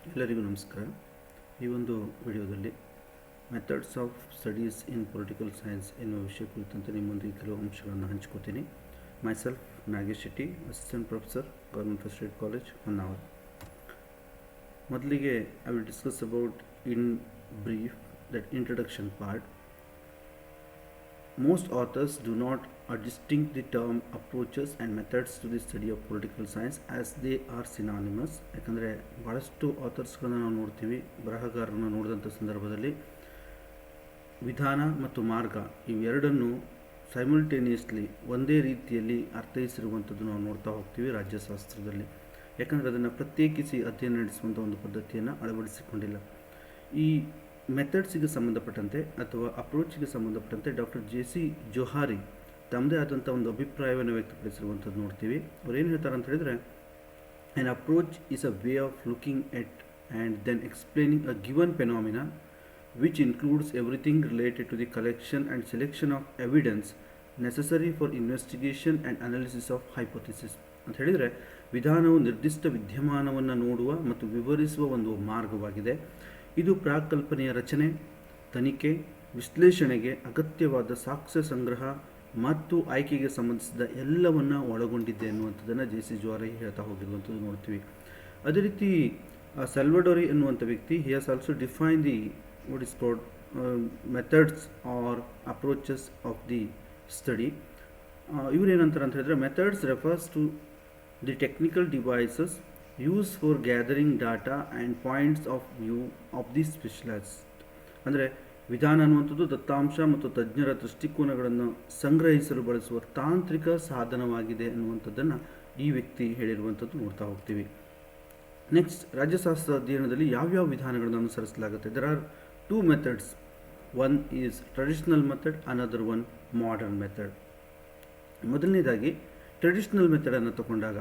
ಎಲ್ಲರಿಗೂ ನಮಸ್ಕಾರ. ಈ ಒಂದು ವಿಡಿಯೋದಲ್ಲಿ methods of studies in political science ಎನ್ನುವ ವಿಷಯ ಕುರಿತಂತೆ ನಿಮ್ಮೊಂದಿಗೆ ಕೆಲವು ಅಂಶಗಳನ್ನು ಹಂಚ್ಕೋತೀನಿ. Myself Nagesh Shetty, assistant professor, government first ಏಡ್ ಕಾಲೇಜ್, ಹೊನ್ನಾವರ. ಮೊದಲಿಗೆ I will discuss about in brief that introduction part. Most authors do not distinct the term approaches and methods to the study of political science as they are synonymous. ಯಾಕಂದರೆ ಭಾಳಷ್ಟು ಆಥರ್ಸ್ಗಳನ್ನ ನಾವು ನೋಡ್ತೀವಿ. ಬರಹಗಾರರನ್ನು ನೋಡಿದಂಥ ಸಂದರ್ಭದಲ್ಲಿ ವಿಧಾನ ಮತ್ತು ಮಾರ್ಗ ಇವೆರಡನ್ನು ಸೈಮಲ್ಟೇನಿಯಸ್ಲಿ ಒಂದೇ ರೀತಿಯಲ್ಲಿ ಅರ್ಥೈಸಿರುವಂಥದ್ದು ನಾವು ನೋಡ್ತಾ ಹೋಗ್ತೀವಿ ರಾಜ್ಯಶಾಸ್ತ್ರದಲ್ಲಿ. ಯಾಕಂದರೆ ಅದನ್ನು ಪ್ರತ್ಯೇಕಿಸಿ ಅಧ್ಯಯನ ನಡೆಸುವಂಥ ಒಂದು ಪದ್ಧತಿಯನ್ನು ಅಳವಡಿಸಿಕೊಂಡಿಲ್ಲ. ಈ ಮೆಥಡ್ಸಿಗೆ ಸಂಬಂಧಪಟ್ಟಂತೆ ಅಥವಾ ಅಪ್ರೋಚಿಗೆ ಸಂಬಂಧಪಟ್ಟಂತೆ ಡಾಕ್ಟರ್ ಜೆ.ಸಿ. ಜೊಹಾರಿ ತಮ್ಮದೇ ಆದಂಥ ಒಂದು ಅಭಿಪ್ರಾಯವನ್ನು ವ್ಯಕ್ತಪಡಿಸಿರುವಂಥದ್ದು ನೋಡ್ತೀವಿ. ಅವ್ರು ಏನು ಹೇಳ್ತಾರೆ ಅಂತ ಹೇಳಿದರೆ, an approach is a way of looking at and then explaining a given phenomena which includes everything related to the collection and selection of evidence necessary for investigation and analysis of hypothesis ಅಂತ ಹೇಳಿದರೆ, ವಿಧಾನವು ನಿರ್ದಿಷ್ಟ ವಿದ್ಯಮಾನವನ್ನು ನೋಡುವ ಮತ್ತು ವಿವರಿಸುವ ಒಂದು ಮಾರ್ಗವಾಗಿದೆ. ಇದು ಪ್ರಾಕಲ್ಪನೆಯ ರಚನೆ, ತನಿಖೆ, ವಿಶ್ಲೇಷಣೆಗೆ ಅಗತ್ಯವಾದ ಸಾಕ್ಷ್ಯ ಸಂಗ್ರಹ ಮತ್ತು ಆಯ್ಕೆಗೆ ಸಂಬಂಧಿಸಿದ ಎಲ್ಲವನ್ನು ಒಳಗೊಂಡಿದೆ ಎನ್ನುವಂಥದ್ದನ್ನು ಜೆ.ಸಿ. ಜೊಹಾರಿ ಹೇಳ್ತಾ ಹೋಗಿರುವಂಥದ್ದು ನೋಡ್ತೀವಿ. ಅದೇ ರೀತಿ ಸಲ್ವಡೋರಿ ಎನ್ನುವಂಥ ವ್ಯಕ್ತಿ he has also define the what is called methods or approaches of the study. ಇವರೇನಂತಾರೆ ಅಂತ ಹೇಳಿದ್ರೆ, methods refers to the technical devices use for gathering data and points of view of the specialist. ಅಂದರೆ ವಿಧಾನ ಅನ್ನುವಂಥದ್ದು ದತ್ತಾಂಶ ಮತ್ತು ತಜ್ಞರ ದೃಷ್ಟಿಕೋನಗಳನ್ನು ಸಂಗ್ರಹಿಸಲು ಬಳಸುವ ತಾಂತ್ರಿಕ ಸಾಧನವಾಗಿದೆ ಅನ್ನುವಂಥದ್ದನ್ನು ಈ ವ್ಯಕ್ತಿ ಹೇಳಿರುವಂಥದ್ದು ನೋಡ್ತಾ ಹೋಗ್ತೀವಿ. ನೆಕ್ಸ್ಟ್, ರಾಜ್ಯಶಾಸ್ತ್ರ ಅಧ್ಯಯನದಲ್ಲಿ ಯಾವ್ಯಾವ ವಿಧಾನಗಳನ್ನು ಅನುಸರಿಸಲಾಗುತ್ತೆ? There are two methods. One is traditional method, another one modern method. ಮೊದಲನೇದಾಗಿ ಟ್ರೆಡಿಷನಲ್ ಮೆಥಡನ್ನು ತಗೊಂಡಾಗ,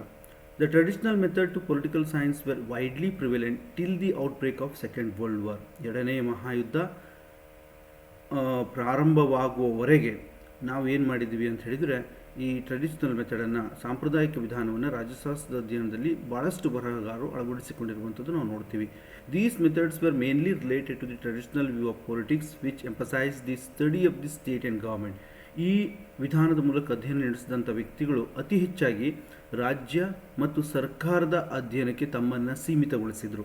the traditional method to political science were widely prevalent till the outbreak of Second World War. ಎರಡನೆಯ ಮಹಾಯುದ್ಧ ಪ್ರಾರಂಭವಾಗುವವರೆಗೆ ನಾವು ಏನು ಮಾಡಿದ್ವಿ ಅಂತ ಹೇಳಿದರೆ, ಈ ಟ್ರೆಡಿಷನಲ್ ಮೆಥಡನ್ನು, ಸಾಂಪ್ರದಾಯಿಕ ವಿಧಾನವನ್ನು ರಾಜ್ಯಶಾಸ್ತ್ರದ ಅಧ್ಯಯನದಲ್ಲಿ ಭಾಳಷ್ಟು ಬರಹಗಾರರು ಅಳವಡಿಸಿಕೊಂಡಿರುವಂಥದ್ದು ನಾವು ನೋಡ್ತೀವಿ. These methods were mainly related to the traditional view of politics which emphasise the study of the state and government. ಈ ವಿಧಾನದ ಮೂಲಕ ಅಧ್ಯಯನ ನಡೆಸಿದಂಥ ವ್ಯಕ್ತಿಗಳು ಅತಿ ಹೆಚ್ಚಾಗಿ ರಾಜ್ಯ ಮತ್ತು ಸರ್ಕಾರದ ಅಧ್ಯಯನಕ್ಕೆ ತಮ್ಮನ್ನು ಸೀಮಿತಗೊಳಿಸಿದರು.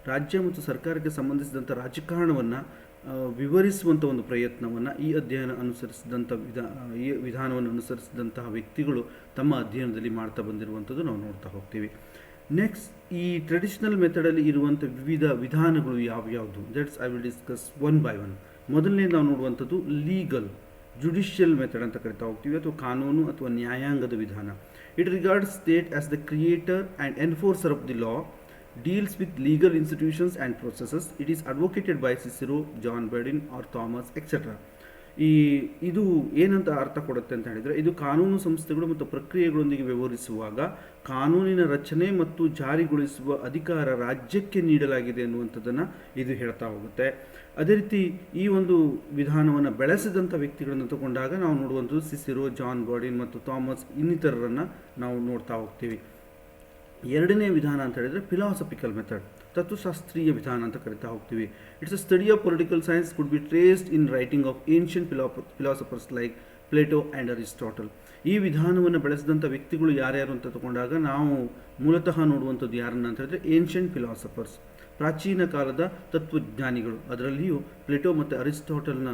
ರಾಜ್ಯ ಮತ್ತು ಸರ್ಕಾರಕ್ಕೆ ಸಂಬಂಧಿಸಿದಂಥ ರಾಜಕಾರಣವನ್ನು ವಿವರಿಸುವಂಥ ಒಂದು ಪ್ರಯತ್ನವನ್ನು ಈ ಅಧ್ಯಯನ ಅನುಸರಿಸಿದಂಥ ಈ ವಿಧಾನವನ್ನು ಅನುಸರಿಸಿದಂತಹ ವ್ಯಕ್ತಿಗಳು ತಮ್ಮ ಅಧ್ಯಯನದಲ್ಲಿ ಮಾಡ್ತಾ ಬಂದಿರುವಂಥದ್ದು ನಾವು ನೋಡ್ತಾ ಹೋಗ್ತೀವಿ. ನೆಕ್ಸ್ಟ್, ಈ ಟ್ರೆಡಿಷನಲ್ ಮೆಥಡಲ್ಲಿ ಇರುವಂಥ ವಿವಿಧ ವಿಧಾನಗಳು ಯಾವ್ಯಾವುದು? That's I will discuss one by one. ಮೊದಲನೇ ನಾವು ನೋಡುವಂಥದ್ದು ಲೀಗಲ್ ಜುಡಿಷಿಯಲ್ ಮೆಥಡ್ ಅಂತ ಕರಿತಾ ಹೋಗ್ತೀವಿ, ಅಥವಾ ಕಾನೂನು ಅಥವಾ ನ್ಯಾಯಾಂಗದ ವಿಧಾನ. It regards state as the creator and enforcer of the law, deals with legal institutions and processes. It is advocated by Cicero, John Burdin or Thomas etc. ಇದು ಏನಂತ ಅರ್ಥ ಕೊಡುತ್ತೆ ಅಂತ ಹೇಳಿದರೆ, ಇದು ಕಾನೂನು ಸಂಸ್ಥೆಗಳು ಮತ್ತು ಪ್ರಕ್ರಿಯೆಗಳೊಂದಿಗೆ ವ್ಯವಹರಿಸುವಾಗ ಕಾನೂನಿನ ರಚನೆ ಮತ್ತು ಜಾರಿಗೊಳಿಸುವ ಅಧಿಕಾರ ರಾಜ್ಯಕ್ಕೆ ನೀಡಲಾಗಿದೆ ಅನ್ನುವಂಥದ್ದನ್ನು ಇದು ಹೇಳ್ತಾ ಹೋಗುತ್ತೆ. ಅದೇ ರೀತಿ ಈ ಒಂದು ವಿಧಾನವನ್ನು ಬೆಳೆಸಿದಂಥ ವ್ಯಕ್ತಿಗಳನ್ನು ತಗೊಂಡಾಗ ನಾವು ನೋಡುವಂಥದ್ದು ಸಿಸಿರೋ, ಜಾನ್ ಬರ್ಡಿನ್ ಮತ್ತು ಥಾಮಸ್ ಇನ್ನಿತರರನ್ನು ನಾವು ನೋಡ್ತಾ ಹೋಗ್ತೀವಿ. ಎರಡನೇ ವಿಧಾನ ಅಂತ ಹೇಳಿದರೆ ಫಿಲಾಸಫಿಕಲ್ ಮೆಥಡ್, ತತ್ವಶಾಸ್ತ್ರೀಯ ವಿಧಾನ ಅಂತ ಕರಿತಾ ಹೋಗ್ತೀವಿ. It's a study of political science could be traced in writing of ancient philosophers like Plato and Aristotle. ಈ ವಿಧಾನವನ್ನು ಬೆಳೆಸಿದಂಥ ವ್ಯಕ್ತಿಗಳು ಯಾರ್ಯಾರು ಅಂತ ತಗೊಂಡಾಗ ನಾವು ಮೂಲತಃ ನೋಡುವಂಥದ್ದು ಯಾರನ್ನ ಅಂತ ಹೇಳಿದ್ರೆ ಏನ್ಷಿಯಂಟ್ ಫಿಲಾಸಫರ್ಸ್, ಪ್ರಾಚೀನ ಕಾಲದ ತತ್ವಜ್ಞಾನಿಗಳು. ಅದರಲ್ಲಿಯೂ ಪ್ಲೇಟೋ ಮತ್ತು ಅರಿಸ್ಟಾಟಲ್ನ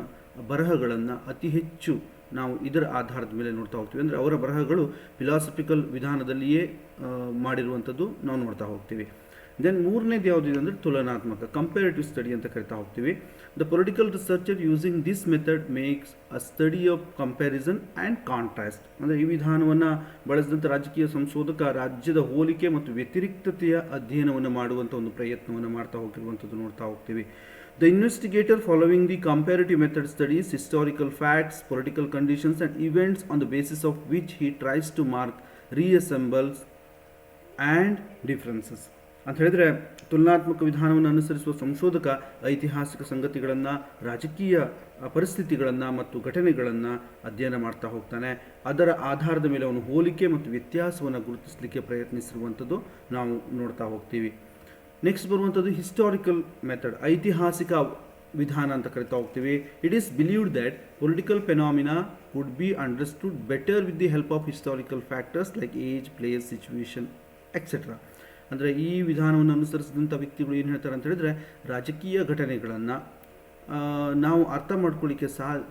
ಬರಹಗಳನ್ನು ಅತಿ ಹೆಚ್ಚು ನಾವು ಇದರ ಆಧಾರದ ಮೇಲೆ ನೋಡ್ತಾ ಹೋಗ್ತೀವಿ. ಅಂದರೆ ಅವರ ಬರಹಗಳು ಫಿಲಾಸಫಿಕಲ್ ವಿಧಾನದಲ್ಲಿಯೇ ಮಾಡಿರುವಂಥದ್ದು ನಾವು ನೋಡ್ತಾ ಹೋಗ್ತೀವಿ. ದೆನ್ ಮೂರನೇದು ಯಾವುದಿದೆ ಅಂದರೆ ತುಲನಾತ್ಮಕ, ಕಂಪೇರಿಟಿವ್ ಸ್ಟಡಿ ಅಂತ ಕರಿತಾ ಹೋಗ್ತೀವಿ. The political researcher using this method makes a study of comparison and contrast. ಅಂದರೆ ಈ ವಿಧಾನವನ್ನು ಬಳಸಿದಂಥ ರಾಜಕೀಯ ಸಂಶೋಧಕ ರಾಜ್ಯದ ಹೋಲಿಕೆ ಮತ್ತು ವ್ಯತಿರಿಕ್ತತೆಯ ಅಧ್ಯಯನವನ್ನು ಮಾಡುವಂಥ ಒಂದು ಪ್ರಯತ್ನವನ್ನು ಮಾಡ್ತಾ ಹೋಗಿರುವಂಥದ್ದು ನೋಡ್ತಾ ಹೋಗ್ತೀವಿ. The investigator following the comparative method studies historical facts, political conditions and events on the basis of which he tries to mark reassembles and differences. ಅಂತ ಹೇಳಿದರೆ, ತುಲನಾತ್ಮಕ ವಿಧಾನವನ್ನು ಅನುಸರಿಸುವ ಸಂಶೋಧಕ ಐತಿಹಾಸಿಕ ಸಂಗತಿಗಳನ್ನು, ರಾಜಕೀಯ ಪರಿಸ್ಥಿತಿಗಳನ್ನು ಮತ್ತು ಘಟನೆಗಳನ್ನು ಅಧ್ಯಯನ ಮಾಡ್ತಾ ಹೋಗ್ತಾನೆ. ಅದರ ಆಧಾರದ ಮೇಲೆ ಅವನು ಹೋಲಿಕೆ ಮತ್ತು ವ್ಯತ್ಯಾಸವನ್ನು ಗುರುತಿಸಲಿಕ್ಕೆ ಪ್ರಯತ್ನಿಸಿರುವಂಥದ್ದು ನಾವು ನೋಡ್ತಾ ಹೋಗ್ತೀವಿ. ನೆಕ್ಸ್ಟ್ ಬರುವಂಥದ್ದು ಹಿಸ್ಟಾರಿಕಲ್ ಮೆಥಡ್, ಐತಿಹಾಸಿಕ ವಿಧಾನ ಅಂತ ಕರಿತಾ ಹೋಗ್ತೀವಿ. It is believed that political phenomena could be understood better with the help of historical factors like age, place, situation etcetera. ಅಂದರೆ ಈ ವಿಧಾನವನ್ನು ಅನುಸರಿಸಿದಂಥ ವ್ಯಕ್ತಿಗಳು ಏನು ಹೇಳ್ತಾರೆ ಅಂತ ಹೇಳಿದ್ರೆ, ರಾಜಕೀಯ ಘಟನೆಗಳನ್ನು ನಾವು ಅರ್ಥ ಮಾಡ್ಕೊಳ್ಳಿಕ್ಕೆ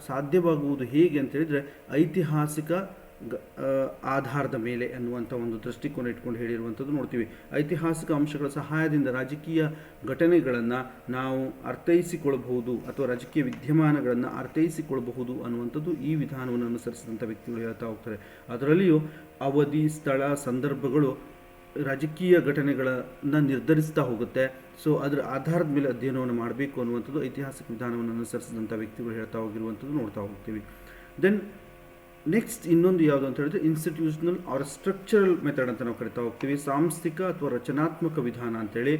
ಸಾಧ್ಯವಾಗುವುದು ಹೇಗೆ ಅಂತ ಹೇಳಿದರೆ ಐತಿಹಾಸಿಕ ಆಧಾರದ ಮೇಲೆ ಅನ್ನುವಂಥ ಒಂದು ದೃಷ್ಟಿಕೋನ ಇಟ್ಕೊಂಡು ಹೇಳಿರುವಂಥದ್ದು ನೋಡ್ತೀವಿ. ಐತಿಹಾಸಿಕ ಅಂಶಗಳ ಸಹಾಯದಿಂದ ರಾಜಕೀಯ ಘಟನೆಗಳನ್ನು ನಾವು ಅರ್ಥೈಸಿಕೊಳ್ಳಬಹುದು ಅಥವಾ ರಾಜಕೀಯ ವಿದ್ಯಮಾನಗಳನ್ನು ಅರ್ಥೈಸಿಕೊಳ್ಳಬಹುದು ಅನ್ನುವಂಥದ್ದು ಈ ವಿಧಾನವನ್ನು ಅನುಸರಿಸಿದಂಥ ವ್ಯಕ್ತಿಗಳು ಹೇಳ್ತಾ ಹೋಗ್ತಾರೆ. ಅದರಲ್ಲಿಯೂ ಅವಧಿ, ಸ್ಥಳ, ಸಂದರ್ಭಗಳು ರಾಜಕೀಯ ಘಟನೆಗಳನ್ನು ನಿರ್ಧರಿಸ್ತಾ ಹೋಗುತ್ತೆ. ಸೊ ಅದರ ಆಧಾರದ ಮೇಲೆ ಅಧ್ಯಯನವನ್ನು ಮಾಡಬೇಕು ಅನ್ನುವಂಥದ್ದು ಐತಿಹಾಸಿಕ ವಿಧಾನವನ್ನು ಅನುಸರಿಸಿದಂಥ ವ್ಯಕ್ತಿಗಳು ಹೇಳ್ತಾ ಹೋಗಿರುವಂಥದ್ದು ನೋಡ್ತಾ ಹೋಗ್ತೀವಿ. ದೆನ್ ನೆಕ್ಸ್ಟ್ ಇನ್ನೊಂದು ಯಾವುದು ಅಂತ ಹೇಳಿದ್ರೆ ಇನ್ಸ್ಟಿಟ್ಯೂಷನಲ್ ಆರ್ ಸ್ಟ್ರಕ್ಚರಲ್ ಮೆಥಡ್ ಅಂತ ನಾವು ಕರಿತಾ ಹೋಗ್ತೀವಿ. ಸಾಂಸ್ಥಿಕ ಅಥವಾ ರಚನಾತ್ಮಕ ವಿಧಾನ ಅಂತೇಳಿ.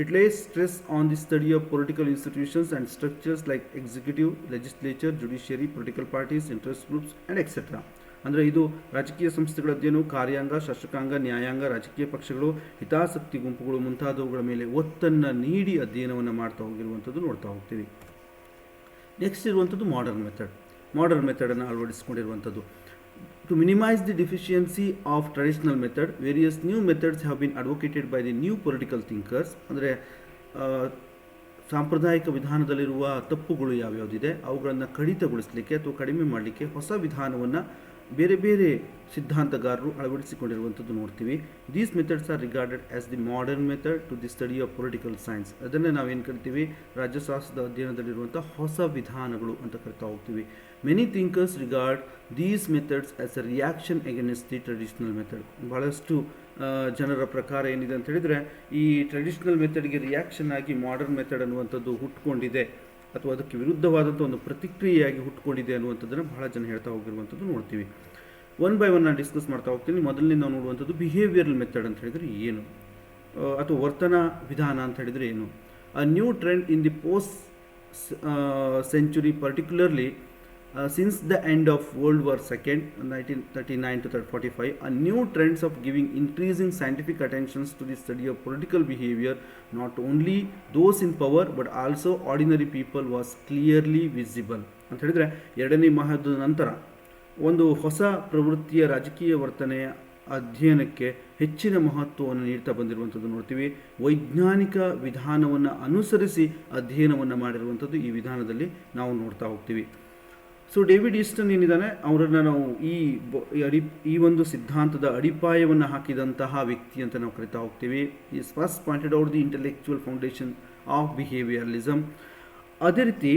It lays stress on the study of political institutions and structures like executive, legislature, judiciary, political parties, interest groups and etcetera. ಅಂದರೆ ಇದು ರಾಜಕೀಯ ಸಂಸ್ಥೆಗಳ ಅಧ್ಯಯನವು ಕಾರ್ಯಾಂಗ, ಶಾಸಕಾಂಗ, ನ್ಯಾಯಾಂಗ, ರಾಜಕೀಯ ಪಕ್ಷಗಳು, ಹಿತಾಸಕ್ತಿ ಗುಂಪುಗಳು ಮುಂತಾದವುಗಳ ಮೇಲೆ ಒತ್ತನ್ನು ನೀಡಿ ಅಧ್ಯಯನವನ್ನು ಮಾಡ್ತಾ ಹೋಗಿರುವಂಥದ್ದು ನೋಡ್ತಾ ಹೋಗ್ತೀವಿ. ನೆಕ್ಸ್ಟ್ ಇರುವಂಥದ್ದು ಮಾಡರ್ನ್ ಮೆಥಡ್. ಮಾಡರ್ನ್ ಮೆಥಡನ್ನು ಅಳವಡಿಸಿಕೊಂಡಿರುವಂಥದ್ದು. To minimise the deficiency of traditional method, various new methods have been advocated by the new political thinkers. ಅಂದರೆ ಸಾಂಪ್ರದಾಯಿಕ ವಿಧಾನದಲ್ಲಿರುವ ತಪ್ಪುಗಳು ಯಾವ್ಯಾವುದಿದೆ ಅವುಗಳನ್ನು ಕಡಿತಗೊಳಿಸಲಿಕ್ಕೆ ಅಥವಾ ಕಡಿಮೆ ಮಾಡಲಿಕ್ಕೆ ಹೊಸ ವಿಧಾನವನ್ನು ಬೇರೆ ಬೇರೆ ಸಿದ್ಧಾಂತಗಾರರು ಅಳವಡಿಸಿಕೊಂಡಿರುವಂಥದ್ದು ನೋಡ್ತೀವಿ. These methods are regarded as the modern method to the study of political science. ಅದನ್ನೇ ನಾವೇನು ಕರಿತೀವಿ, ರಾಜ್ಯಶಾಸ್ತ್ರದ ಅಧ್ಯಯನದಲ್ಲಿರುವಂಥ ಹೊಸ ವಿಧಾನಗಳು ಅಂತ ಕರಿತಾ ಹೋಗ್ತೀವಿ. Many thinkers regard these methods as a reaction against the traditional method. ಬಹಳಷ್ಟು ಜನರ ಪ್ರಕಾರ ಏನಿದೆ ಅಂತ ಹೇಳಿದರೆ, ಈ ಟ್ರೆಡಿಷನಲ್ ಮೆಥಡ್ಗೆ ರಿಯಾಕ್ಷನ್ ಆಗಿ ಮಾಡರ್ನ್ ಮೆಥಡ್ ಅನ್ನುವಂಥದ್ದು ಹುಟ್ಕೊಂಡಿದೆ ಅಥವಾ ಅದಕ್ಕೆ ವಿರುದ್ಧವಾದಂಥ ಒಂದು ಪ್ರತಿಕ್ರಿಯೆಯಾಗಿ ಹುಟ್ಕೊಂಡಿದೆ ಅನ್ನುವಂಥದ್ದನ್ನು ಬಹಳ ಜನ ಹೇಳ್ತಾ ಹೋಗಿರುವಂಥದ್ದು ನೋಡ್ತೀವಿ. ಒನ್ ಬೈ ಒನ್ ನಾನು ಡಿಸ್ಕಸ್ ಮಾಡ್ತಾ ಹೋಗ್ತೀನಿ. ಮೊದಲನೇ ನಾವು ನೋಡುವಂಥದ್ದು ಬಿಹೇವಿಯರಲ್ ಮೆಥಡ್ ಅಂತ ಹೇಳಿದರೆ ಏನು, ಅಥವಾ ವರ್ತನಾ ವಿಧಾನ ಅಂತ ಹೇಳಿದರೆ ಏನು. A new trend in the post century, particularly since the end of World War II 1939 to 45, a new trends of giving increasing scientific attentions to the study of political behavior, not only those in power but also ordinary people, was clearly visible. ಅಂತ ಹೇಳಿದರೆ ಎರಡನೇ ಮಹಾಯುದ್ಧದ ನಂತರ ಒಂದು ಹೊಸ ಪ್ರವೃತ್ತಿಯ ರಾಜಕೀಯ ವರ್ತನೆಯ ಅಧ್ಯಯನಕ್ಕೆ ಹೆಚ್ಚಿನ ಮಹತ್ವವನ್ನು ನೀಡ್ತಾ ಬಂದಿರುವಂಥದ್ದು ನೋಡ್ತೀವಿ. ವೈಜ್ಞಾನಿಕ ವಿಧಾನವನ್ನು ಅನುಸರಿಸಿ ಅಧ್ಯಯನವನ್ನು ಮಾಡಿರುವಂಥದ್ದು ಈ ವಿಧಾನದಲ್ಲಿ ನಾವು ನೋಡ್ತಾ ಹೋಗ್ತೀವಿ. ಸೊ ಡೇವಿಡ್ ಈಸ್ಟನ್ ಏನಿದ್ದಾನೆ, ಅವರನ್ನು ನಾವು ಈ ಒಂದು ಸಿದ್ಧಾಂತದ ಅಡಿಪಾಯವನ್ನು ಹಾಕಿದಂತಹ ವ್ಯಕ್ತಿ ಅಂತ ನಾವು ಕರಿತಾ ಹೋಗ್ತೀವಿ. Is first pointed out the intellectual foundation of behaviouralism. ಅದೇ ರೀತಿ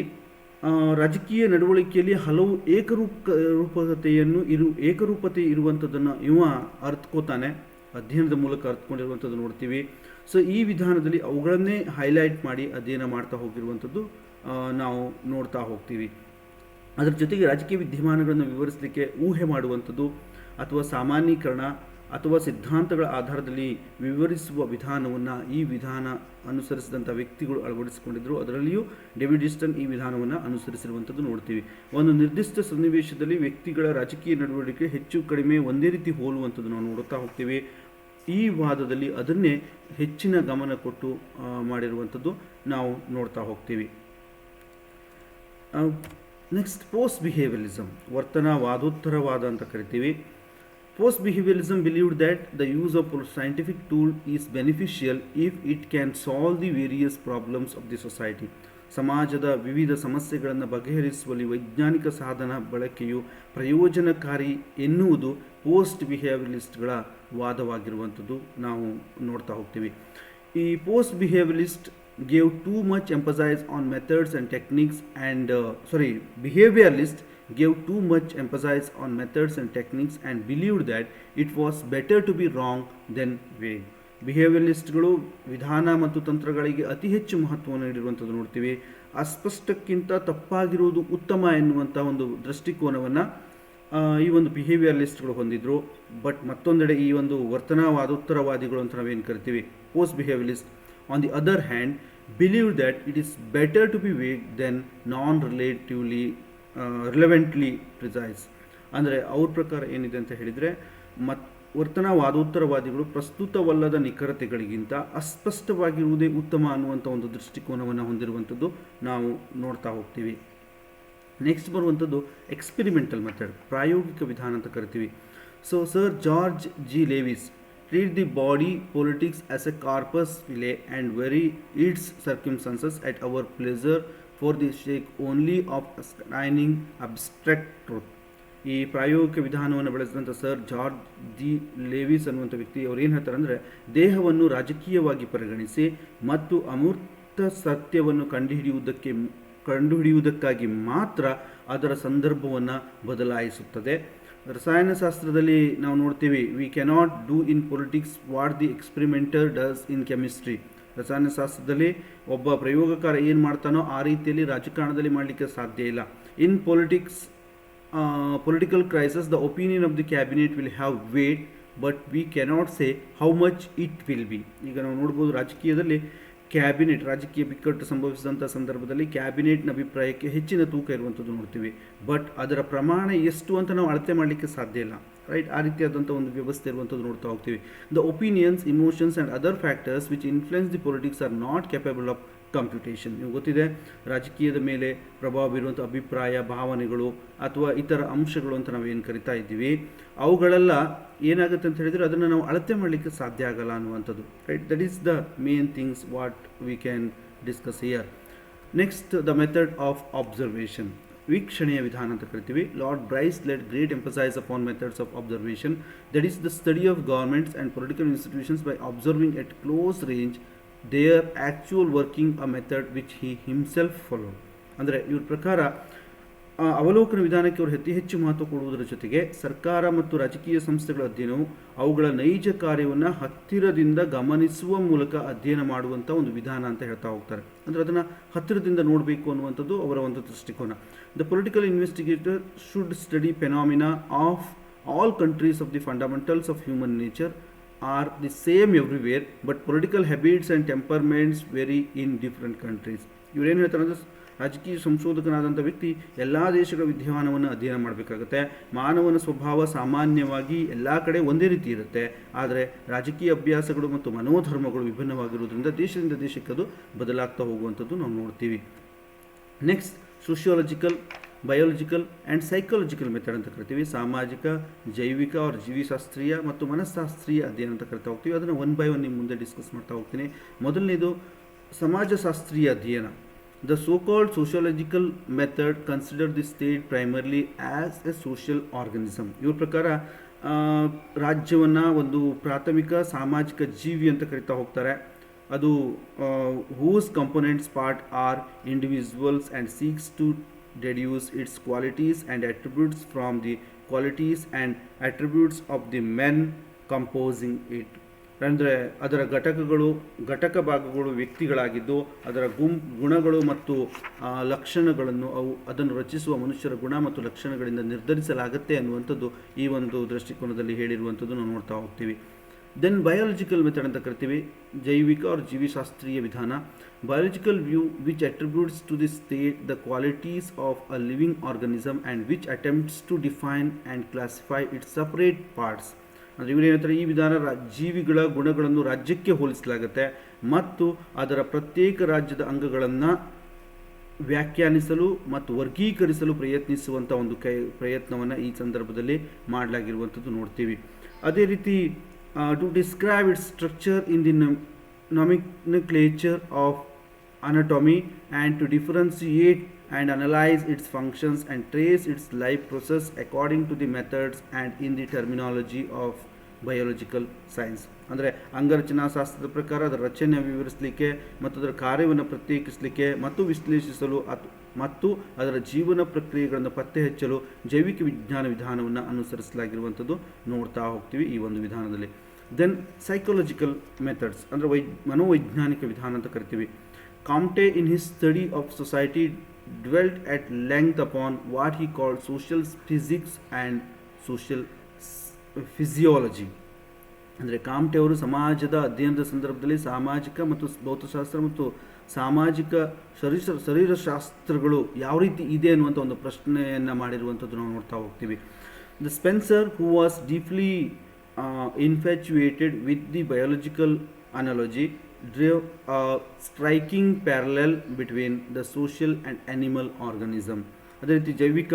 ರಾಜಕೀಯ ನಡವಳಿಕೆಯಲ್ಲಿ ಹಲವು ಏಕರೂಪತೆ ಇರುವಂಥದ್ದನ್ನು ಇವ ಅರ್ಥಕೋತಾನೆ, ಅಧ್ಯಯನದ ಮೂಲಕ ಅರ್ಥಕೊಂಡಿರುವಂಥದ್ದು ನೋಡ್ತೀವಿ. ಸೊ ಈ ವಿಧಾನದಲ್ಲಿ ಅವುಗಳನ್ನೇ ಹೈಲೈಟ್ ಮಾಡಿ ಅಧ್ಯಯನ ಮಾಡ್ತಾ ಹೋಗಿರುವಂಥದ್ದು ನಾವು ನೋಡ್ತಾ ಹೋಗ್ತೀವಿ. ಅದರ ಜೊತೆಗೆ ರಾಜಕೀಯ ವಿದ್ಯಮಾನಗಳನ್ನು ವಿವರಿಸಲಿಕ್ಕೆ ಊಹೆ ಮಾಡುವಂಥದ್ದು ಅಥವಾ ಸಾಮಾನ್ಯೀಕರಣ ಅಥವಾ ಸಿದ್ಧಾಂತಗಳ ಆಧಾರದಲ್ಲಿ ವಿವರಿಸುವ ವಿಧಾನವನ್ನು ಈ ವಿಧಾನ ಅನುಸರಿಸಿದಂಥ ವ್ಯಕ್ತಿಗಳು ಅಳವಡಿಸಿಕೊಂಡಿದ್ದರು. ಅದರಲ್ಲಿಯೂ ಡೇವಿಡ್ ಈಸ್ಟನ್ ಈ ವಿಧಾನವನ್ನು ಅನುಸರಿಸಿರುವಂಥದ್ದು ನೋಡ್ತೀವಿ. ಒಂದು ನಿರ್ದಿಷ್ಟ ಸನ್ನಿವೇಶದಲ್ಲಿ ವ್ಯಕ್ತಿಗಳ ರಾಜಕೀಯ ನಡವಳಿಕೆ ಹೆಚ್ಚು ಕಡಿಮೆ ಒಂದೇ ರೀತಿ ಹೋಲುವಂಥದ್ದು ನಾವು ನೋಡುತ್ತಾ ಹೋಗ್ತೀವಿ. ಈ ವಾದದಲ್ಲಿ ಅದನ್ನೇ ಹೆಚ್ಚಿನ ಗಮನ ಕೊಟ್ಟು ಮಾಡಿರುವಂಥದ್ದು ನಾವು ನೋಡ್ತಾ ಹೋಗ್ತೀವಿ. ನೆಕ್ಸ್ಟ್ ಪೋಸ್ಟ್ ಬಿಹೇವಿಯರಲಿಸಮ್, ವರ್ತನವಾದೋತ್ತರವಾದ ಅಂತ ಕರಿತೀವಿ. Post behaviouralism believed that the use of scientific tool is beneficial if it can solve the various problems of the society. ಸಮಾಜದ ವಿವಿಧ ಸಮಸ್ಯೆಗಳನ್ನು ಬಗೆಹರಿಸುವಲ್ಲಿ ವೈಜ್ಞಾನಿಕ ಸಾಧನ ಬಳಕೆಯು ಪ್ರಯೋಜನಕಾರಿ ಎನ್ನುವುದು ಪೋಸ್ಟ್ ಬಿಹೇವಿಯರಲಿಸ್ಟ್ಗಳ ವಾದವಾಗಿರುವಂಥದ್ದು ನಾವು ನೋಡ್ತಾ ಹೋಗ್ತೀವಿ. ಈ post ಬಿಹೇವಿಯರಲಿಸ್ಟ್ gave too much emphasis on methods and techniques and behavioralist gave too much emphasis on methods and techniques and believed that it was better to be wrong than vague. ಬಿಹೇವಿಯರಲಿಸ್ಟ್ಗಳು ವಿಧಾನ ಮತ್ತು ತಂತ್ರಗಳಿಗೆ ಅತಿ ಹೆಚ್ಚು ಮಹತ್ವವನ್ನು ನೀಡಿರುವಂಥದ್ದು ನೋಡ್ತೀವಿ. ಅಸ್ಪಷ್ಟಕ್ಕಿಂತ ತಪ್ಪಾಗಿರುವುದು ಉತ್ತಮ ಎನ್ನುವಂಥ ಒಂದು ದೃಷ್ಟಿಕೋನವನ್ನು ಈ ಒಂದು ಬಿಹೇವಿಯರಲಿಸ್ಟ್ಗಳು ಹೊಂದಿದ್ರು. ಬಟ್ ಮತ್ತೊಂದೆಡೆ ಈ ಒಂದು ವರ್ತನವಾದೋತ್ತರವಾದಿಗಳು ಅಂತ ನಾವೇನು ಕರಿತೀವಿ, post ಬಿಹೇವಿಯರಲಿಸ್ಟ್ on the other hand believe that it is better to be vague than relevantly precise. ಅಂದರೆ ಅವ್ರ ಪ್ರಕಾರ ಏನಿದೆ ಅಂತ ಹೇಳಿದರೆ ವರ್ತನವಾದೋತ್ತರವಾದಿಗಳು ಪ್ರಸ್ತುತವಲ್ಲದ ನಿಖರತೆಗಳಿಗಿಂತ ಅಸ್ಪಷ್ಟವಾಗಿರುವುದೇ ಉತ್ತಮ ಅನ್ನುವಂಥ ಒಂದು ದೃಷ್ಟಿಕೋನವನ್ನು ಹೊಂದಿರುವಂಥದ್ದು ನಾವು ನೋಡ್ತಾ ಹೋಗ್ತೀವಿ. ನೆಕ್ಸ್ಟ್ ಬರುವಂಥದ್ದು ಎಕ್ಸ್ಪೆರಿಮೆಂಟಲ್ ಮೆಥಡ್, ಪ್ರಾಯೋಗಿಕ ವಿಧಾನ ಅಂತ ಕರಿತೀವಿ. So sir George G Lewis treat the body politics as a corpus fillet and vary its circumstances at our pleasure for the sake only of assigning abstract truth. ಈ ಪ್ರಾಯೋಗಿಕ ವಿಧಾನವನ್ನು ಬೆಳೆಸಿದಂಥ sir George G ಲೇವಿಸ್ ಅನ್ನುವಂಥ ವ್ಯಕ್ತಿ ಅವ್ರು ಏನು ಹೇಳ್ತಾರೆ ಅಂದರೆ, ದೇಹವನ್ನು ರಾಜಕೀಯವಾಗಿ ಪರಿಗಣಿಸಿ ಮತ್ತು ಅಮೂರ್ತ ಸತ್ಯವನ್ನು ಕಂಡುಹಿಡಿಯುವುದಕ್ಕಾಗಿ ಮಾತ್ರ ಅದರ ಸಂದರ್ಭವನ್ನು ಬದಲಾಯಿಸುತ್ತದೆ. ರಸಾಯನಶಾಸ್ತ್ರದಲ್ಲಿ ನಾವು ನೋಡ್ತೀವಿ, we cannot do in politics what the experimenter does in chemistry. ರಸಾಯನಶಾಸ್ತ್ರದಲ್ಲಿ ಒಬ್ಬ ಪ್ರಯೋಗಕಾರ ಏನು ಮಾಡ್ತಾನೋ ಆ ರೀತಿಯಲ್ಲಿ ರಾಜಕಾರಣದಲ್ಲಿ ಮಾಡಲಿಕ್ಕೆ ಸಾಧ್ಯ ಇಲ್ಲ. In political crisis the opinion of the cabinet will have weight but we cannot say how much it will be. ಈಗ ನಾವು ನೋಡ್ಬೋದು, ರಾಜಕೀಯದಲ್ಲಿ ರಾಜಕೀಯ ಬಿಕ್ಕಟ್ಟು ಸಂಭವಿಸಿದಂಥ ಸಂದರ್ಭದಲ್ಲಿ ಕ್ಯಾಬಿನೆಟ್ನ ಅಭಿಪ್ರಾಯಕ್ಕೆ ಹೆಚ್ಚಿನ ತೂಕ ಇರುವಂಥದ್ದು ನೋಡ್ತೀವಿ. ಬಟ್ ಅದರ ಪ್ರಮಾಣ ಎಷ್ಟು ಅಂತ ನಾವು ಅಳತೆ ಮಾಡಲಿಕ್ಕೆ ಸಾಧ್ಯ ಇಲ್ಲ, ರೈಟ್? ಆ ರೀತಿಯಾದಂಥ ಒಂದು ವ್ಯವಸ್ಥೆ ಇರುವಂಥದ್ದು ನೋಡ್ತಾ ಹೋಗ್ತೀವಿ. The opinions, emotions and other factors which influence the politics are not capable of computation. ನೀವು ಗೊತ್ತಿದೆ, ರಾಜಕೀಯದ ಮೇಲೆ ಪ್ರಭಾವ ಬೀರುವಂಥ ಅಭಿಪ್ರಾಯ, ಭಾವನೆಗಳು ಅಥವಾ ಇತರ ಅಂಶಗಳು ಅಂತ ನಾವು ಏನು ಕರಿತಾ ಇದ್ದೀವಿ, ಅವುಗಳೆಲ್ಲ ಏನಾಗುತ್ತೆ ಅಂತ ಹೇಳಿದರೆ ಅದನ್ನು ನಾವು ಅಳತೆ ಮಾಡಲಿಕ್ಕೆ ಸಾಧ್ಯ ಆಗಲ್ಲ ಅನ್ನುವಂಥದ್ದು, right? That is the main things what we can discuss here. Next, the method of observation, ವೀಕ್ಷಣೆಯ ವಿಧಾನ ಅಂತ ಕರಿತೀವಿ. Lord Bryce let great emphasise upon methods of observation, that is the study of governments and political institutions by observing at close range their actual working, a method which he himself followed. ಅಂದರೆ ಇವ್ರ ಪ್ರಕಾರ ಅವಲೋಕನ ವಿಧಾನಕ್ಕೆ ಅವರು ಹೆಚ್ಚು ಮಹತ್ವ ಕೊಡುವುದರ ಜೊತೆಗೆ ಸರ್ಕಾರ ಮತ್ತು ರಾಜಕೀಯ ಸಂಸ್ಥೆಗಳ ಅಧ್ಯಯನವು ಅವುಗಳ ನೈಜ ಕಾರ್ಯವನ್ನು ಹತ್ತಿರದಿಂದ ಗಮನಿಸುವ ಮೂಲಕ ಅಧ್ಯಯನ ಮಾಡುವಂಥ ಒಂದು ವಿಧಾನ ಅಂತ ಹೇಳ್ತಾ ಹೋಗ್ತಾರೆ. ಅಂದರೆ ಅದನ್ನು ಹತ್ತಿರದಿಂದ ನೋಡಬೇಕು ಅನ್ನುವಂಥದ್ದು ಅವರ ಒಂದು ದೃಷ್ಟಿಕೋನ. The political investigator should study phenomena of all countries of the fundamentals of human nature are the same everywhere but political habits and temperaments vary in different countries. ಇವರೇನು ಹೇಳ್ತಾರೆ ಅಂದರೆ, ರಾಜಕೀಯ ಸಂಶೋಧಕನಾದಂಥ ವ್ಯಕ್ತಿ ಎಲ್ಲ ದೇಶಗಳ ವಿದ್ಯಮಾನವನ್ನು ಅಧ್ಯಯನ ಮಾಡಬೇಕಾಗುತ್ತೆ. ಮಾನವನ ಸ್ವಭಾವ ಸಾಮಾನ್ಯವಾಗಿ ಎಲ್ಲ ಕಡೆ ಒಂದೇ ರೀತಿ ಇರುತ್ತೆ, ಆದರೆ ರಾಜಕೀಯ ಅಭ್ಯಾಸಗಳು ಮತ್ತು ಮನೋಧರ್ಮಗಳು ವಿಭಿನ್ನವಾಗಿರುವುದರಿಂದ ದೇಶದಿಂದ ದೇಶಕ್ಕೆ ಅದು ಬದಲಾಗ್ತಾ ಹೋಗುವಂಥದ್ದು ನಾವು ನೋಡ್ತೀವಿ. Next, sociological, biological and psychological method ಅಂತ ಕರಿತೀವಿ. ಸಾಮಾಜಿಕ, ಜೈವಿಕ ಅವ್ರ ಜೀವಿಶಾಸ್ತ್ರೀಯ ಮತ್ತು ಮನಸ್ಶಾಸ್ತ್ರೀಯ ಅಧ್ಯಯನ ಅಂತ ಕರಿತಾ ಹೋಗ್ತೀವಿ. ಅದನ್ನು ಒನ್ ಬೈ ಒನ್ ನಿಮ್ಮ ಮುಂದೆ ಡಿಸ್ಕಸ್ ಮಾಡ್ತಾ ಹೋಗ್ತೀನಿ. ಮೊದಲನೇದು ಸಮಾಜಶಾಸ್ತ್ರೀಯ ಅಧ್ಯಯನ. The so called sociological method consider the state primarily as A social organism. ಇವ್ರ ಪ್ರಕಾರ ರಾಜ್ಯವನ್ನು ಒಂದು ಪ್ರಾಥಮಿಕ ಸಾಮಾಜಿಕ ಜೀವಿ ಅಂತ ಕರಿತಾ ಹೋಗ್ತಾರೆ. ಅದು whose components part are individuals and seeks to deduce its qualities and attributes from the qualities and attributes of the men composing it. ಅಂದರೆ ಅದರ ಘಟಕ ಭಾಗಗಳು ವ್ಯಕ್ತಿಗಳಾಗಿದ್ದು ಅದರ ಗುಣಗಳು ಮತ್ತು ಲಕ್ಷಣಗಳನ್ನು ಅದನ್ನು ರಚಿಸುವ ಮನುಷ್ಯರ ಗುಣ ಮತ್ತು ಲಕ್ಷಣಗಳಿಂದ ನಿರ್ಧರಿಸಲಾಗುತ್ತೆ ಅನ್ನುವಂಥದ್ದು ಈ ಒಂದು ದೃಷ್ಟಿಕೋನದಲ್ಲಿ ಹೇಳಿರುವಂಥದ್ದು ನಾವು ನೋಡ್ತಾ ಹೋಗ್ತೀವಿ. ದೆನ್ ಬಯಾಲಜಿಕಲ್ ಮೆಥಡ್ ಅಂತ ಕರಿತೀವಿ, ಜೈವಿಕ ಅವ್ರ ಜೀವಿಶಾಸ್ತ್ರೀಯ ವಿಧಾನ. Biological view which attributes to the state the qualities of a living organism and which attempts to define and classify its separate parts. ಅಂದರೆ ಇವರು ಏನಂತಾರೆ, ಈ ವಿಧಾನ ಜೀವಿಗಳ ಗುಣಗಳನ್ನು ರಾಜ್ಯಕ್ಕೆ ಹೋಲಿಸಲಾಗುತ್ತೆ ಮತ್ತು ಅದರ ಪ್ರತ್ಯೇಕ ರಾಜ್ಯದ ಅಂಗಗಳನ್ನು ವ್ಯಾಖ್ಯಾನಿಸಲು ಮತ್ತು ವರ್ಗೀಕರಿಸಲು ಪ್ರಯತ್ನಿಸುವಂಥ ಒಂದು ಪ್ರಯತ್ನವನ್ನು ಈ ಸಂದರ್ಭದಲ್ಲಿ ಮಾಡಲಾಗಿರುವಂಥದ್ದು ನೋಡ್ತೀವಿ. ಅದೇ ರೀತಿ to describe its structure in the nomenclature of anatomy and to differentiate and analyze its functions and trace its life process according to the methods and in the terminology of biological science. ಅಂದರೆ ಅಂಗರಚನಾಶಾಸ್ತ್ರದ ಪ್ರಕಾರ ಅದರ ರಚನೆ ವಿವರಿಸಲಿಕ್ಕೆ ಮತ್ತು ಅದರ ಕಾರ್ಯವನ್ನು ಪ್ರತ್ಯೇಕಿಸಲಿಕ್ಕೆ ಮತ್ತು ವಿಶ್ಲೇಷಿಸಲು ಮತ್ತು ಅದರ ಜೀವನ ಪ್ರಕ್ರಿಯೆಗಳನ್ನು ಪತ್ತೆ ಹಚ್ಚಲು ಜೈವಿಕ ವಿಜ್ಞಾನ ವಿಧಾನವನ್ನು ಅನುಸರಿಸಲಾಗಿರುವಂಥದ್ದು ನೋಡ್ತಾ ಹೋಗ್ತೀವಿ ಈ ಒಂದು ವಿಧಾನದಲ್ಲಿ. ದೆನ್ ಸೈಕಾಲಜಿಕಲ್ ಮೆಥಡ್ಸ್ ಅಂದರೆ ಮನೋವೈಜ್ಞಾನಿಕ ವಿಧಾನ ಅಂತ ಕರಿತೀವಿ. Kamte in his study of society dwelt at length upon what he called social physics and social physiology. ಅಂದರೆ ಕಾಮ್ಟೆ ಅವರು ಸಮಾಜದ ಅಧ್ಯಯನದ ಸಂದರ್ಭದಲ್ಲಿ ಸಾಮಾಜಿಕ ಮತ್ತು ಭೌತಶಾಸ್ತ್ರ ಮತ್ತು ಸಾಮಾಜಿಕ ಶರೀರಶಾಸ್ತ್ರಗಳು ಯಾವ ರೀತಿ ಇದೆ ಅನ್ನುವಂಥ ಒಂದು ಪ್ರಶ್ನೆಯನ್ನು ಮಾಡಿರುವಂಥದ್ದು ನಾವು ನೋಡ್ತಾ ಹೋಗ್ತೀವಿ. The Spencer who was deeply infatuated with the biological analogy, drew a striking parallel between the social and animal organism. ಅದೇ ರೀತಿ ಜೈವಿಕ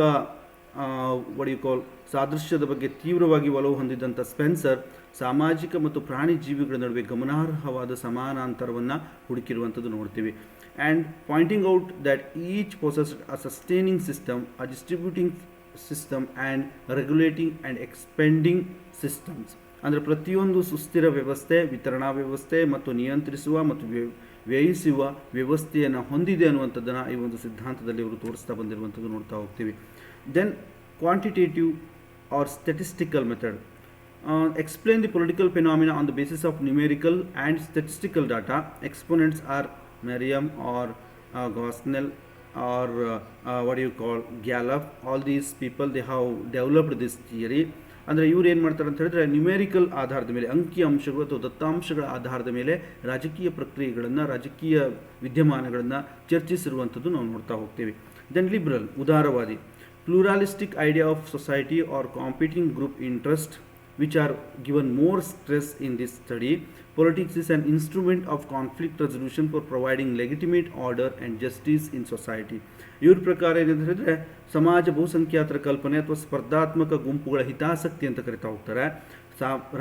ವಾಟ್ ಯು ಕಾಲ್ ಸಾದೃಶ್ಯದ ಬಗ್ಗೆ ತೀವ್ರವಾಗಿ ಒಲವು ಹೊಂದಿದ್ದಂಥ ಸ್ಪೆನ್ಸರ್ ಸಾಮಾಜಿಕ ಮತ್ತು ಪ್ರಾಣಿ ಜೀವಿಗಳ ನಡುವೆ ಗಮನಾರ್ಹವಾದ ಸಮಾನಾಂತರವನ್ನು ಹುಡುಕಿರುವಂಥದ್ದು ನೋಡ್ತೀವಿ. And pointing out that each possessed a sustaining system, a distributing system and regulating and expending systems. ಅಂದರೆ ಪ್ರತಿಯೊಂದು ಸುಸ್ಥಿರ ವ್ಯವಸ್ಥೆ, ವಿತರಣಾ ವ್ಯವಸ್ಥೆ ಮತ್ತು ನಿಯಂತ್ರಿಸುವ ಮತ್ತು ವ್ಯಯಿಸುವ ವ್ಯವಸ್ಥೆಯನ್ನು ಹೊಂದಿದೆ ಅನ್ನುವಂಥದ್ದನ್ನು ಈ ಒಂದು ಸಿದ್ಧಾಂತದಲ್ಲಿ ಅವರು ತೋರಿಸ್ತಾ ಬಂದಿರುವಂಥದ್ದು ನೋಡ್ತಾ ಹೋಗ್ತೀವಿ. Then quantitative or statistical method explain the political phenomena on the basis of numerical and statistical data. Exponents are Merriam or Gosnell or what do you call Gallup. All these people, they have developed this theory. ಅಂದರೆ ಇವ್ರು ಏನು ಮಾಡ್ತಾರೆ ಅಂತ ಹೇಳಿದ್ರೆ numerical ಆಧಾರದ ಮೇಲೆ, ಅಂಕಿ ಅಂಶಗಳು ಅಥವಾ ದತ್ತಾಂಶಗಳ ಆಧಾರದ ಮೇಲೆ ರಾಜಕೀಯ ಪ್ರಕ್ರಿಯೆಗಳನ್ನು, ರಾಜಕೀಯ ವಿದ್ಯಮಾನಗಳನ್ನು ಚರ್ಚಿಸಿರುವಂಥದ್ದು ನಾವು ನೋಡ್ತಾ ಹೋಗ್ತೀವಿ. ದೆನ್ ಲಿಬ್ರಲ್, ಉದಾರವಾದಿ, pluralistic idea of society are competing group interest which are given more stress in this study. Politics is an instrument of conflict resolution for providing legitimate order and justice in society. ಇವ್ರ ಪ್ರಕಾರ ಏನಂತ ಹೇಳಿದ್ರೆ ಸಮಾಜ ಬಹುಸಂಖ್ಯಾತರ ಕಲ್ಪನೆ ಅಥವಾ ಸ್ಪರ್ಧಾತ್ಮಕ ಗುಂಪುಗಳ ಹಿತಾಸಕ್ತಿ ಅಂತ ಕರಿತಾ ಹೋಗ್ತಾರೆ.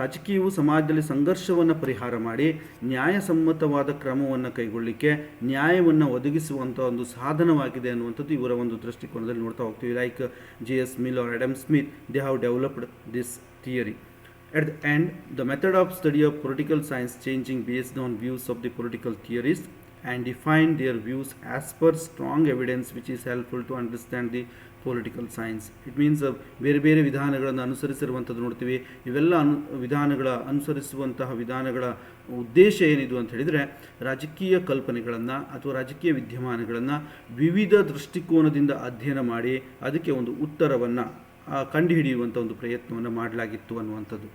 ರಾಜಕೀಯವು ಸಮಾಜದಲ್ಲಿ ಸಂಘರ್ಷವನ್ನು ಪರಿಹಾರ ಮಾಡಿ ನ್ಯಾಯಸಮ್ಮತವಾದ ಕ್ರಮವನ್ನು ಕೈಗೊಳ್ಳಲಿಕ್ಕೆ ನ್ಯಾಯವನ್ನು ಒದಗಿಸುವಂಥ ಒಂದು ಸಾಧನವಾಗಿದೆ ಅನ್ನುವಂಥದ್ದು ಇವರ ಒಂದು ದೃಷ್ಟಿಕೋನದಲ್ಲಿ ನೋಡ್ತಾ ಹೋಗ್ತೀವಿ. Like JS Mill or Adam Smith, they have developed this theory. At the end, the method of study of political science changing based on views of the political theorists and define their views as per strong evidence which is helpful to understand the political science. It means ಬೇರೆ ಬೇರೆ ವಿಧಾನಗಳನ್ನು ಅನುಸರಿಸಿರುವಂಥದ್ದು ನೋಡ್ತೀವಿ. ಇವೆಲ್ಲ ಅನುಸರಿಸುವಂತಹ ವಿಧಾನಗಳ ಉದ್ದೇಶ ಏನಿದು ಅಂತ ಹೇಳಿದರೆ ರಾಜಕೀಯ ಕಲ್ಪನೆಗಳನ್ನು ಅಥವಾ ರಾಜಕೀಯ ವಿದ್ಯಮಾನಗಳನ್ನು ವಿವಿಧ ದೃಷ್ಟಿಕೋನದಿಂದ ಅಧ್ಯಯನ ಮಾಡಿ ಅದಕ್ಕೆ ಒಂದು ಉತ್ತರವನ್ನು ಕಂಡುಹಿಡಿಯುವಂಥ ಒಂದು ಪ್ರಯತ್ನವನ್ನು ಮಾಡಲಾಗಿತ್ತು ಅನ್ನುವಂಥದ್ದು.